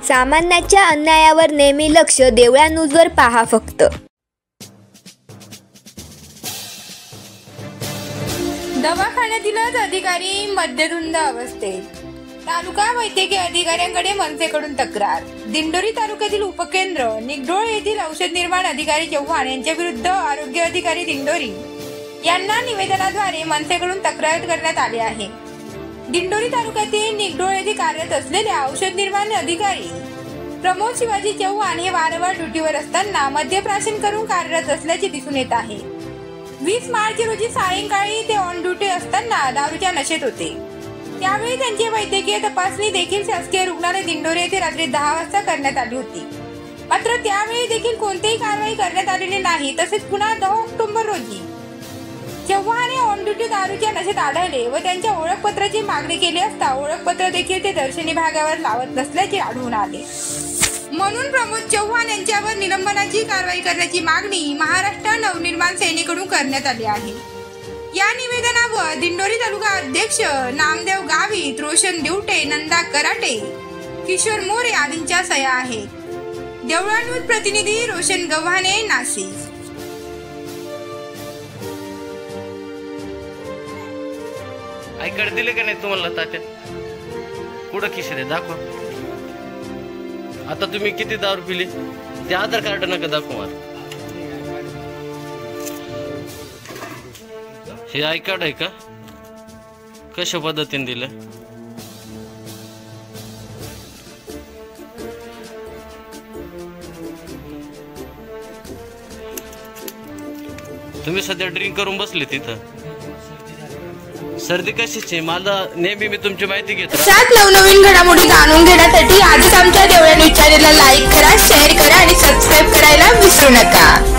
सामान्याच्या अन्यायावर नेहमी लक्ष, देवळा न्यूजवर पहा फक्त. दवाखान्यातीलच अधिकारी मद्यधुंद अवस्थेत. तालुका वैद्यकीय अधिकाऱ्यांकडे मनसेकडून तक्रार. दिंडोरी तालुक्यातील उपकेंद्र निगडोळ येथील औषध निर्माण अधिकारी चव्हाण यांच्या विरुद्ध आरोग्य अधिकारी दिंडोरी यांना निवेदनाद्वारे मनसेकडून तक्रार करण्यात आली आहे. दिंडोरी तालुक्यातील निगडोळ येथे कार्यरत असलेले औषध निर्माण अधिकारी प्रमोद शिवाजी चव्हाण हे वारंवार ड्युटीवर असताना मद्यप्राशन करून कार्यरत असल्याचे दिसून येत आहे. 20 मार्च रोजी सायंकाळी ते ऑन ड्युटी असताना दारूच्या नशेत होते. त्यावेळी त्यांची वैद्यकीय तपासणी देखील शासकीय रुग्णालय दिंडोरी येथे रात्री 10 वाजता करण्यात आली होती. मात्र त्यावेळी देखील कोणतीही कारवाई करण्यात आलेली नाही. तसेच पुन्हा 10 ऑक्टोबर रोजी चव्हाण हे ऑन ड्युटी दारूच्या नशेत आढळले व त्यांच्या ओळखपत्राची मागणी केली असता ओळखपत्र देखील ते दर्शनी भागावर लावत नसल्याचे आढळून आले. म्हणून प्रमोद चव्हाण यांच्यावर निलंबनाची कारवाई करण्याची मागणी महाराष्ट्र नवनिर्माण सेनेकडून करण्यात आली आहे. या निवेदनावर दिंडोरी तालुका अध्यक्ष नामदेव गावित, रोशन दिवटे, नंदा कराटे, किशोर मोरे आदींच्या सह्या आहेत. देवळा न्यूज प्रतिनिधी रोशन गव्हाणे, नाशिक. आईकडे दिले का नाही तुम्हाला तात्या? कुठं खिशे रे दाखवा. आता तुम्ही किती दारू पिली ते आधार कार्ड नका दाखवा. हे आय कार्ड आहे का? कशा पद्धतीने दिलं? तुम्ही सध्या ड्रिंक करून बसले तिथं. सर्दी कशीची? मला नेहमी मी तुमची माहिती घेतो. सात नवनवीन घडामोडी जाणून घेण्यासाठी आजच आमच्या देवळा न्यूज चॅनलला लाईक करा, शेअर करा आणि सबस्क्राईब करायला विसरू नका.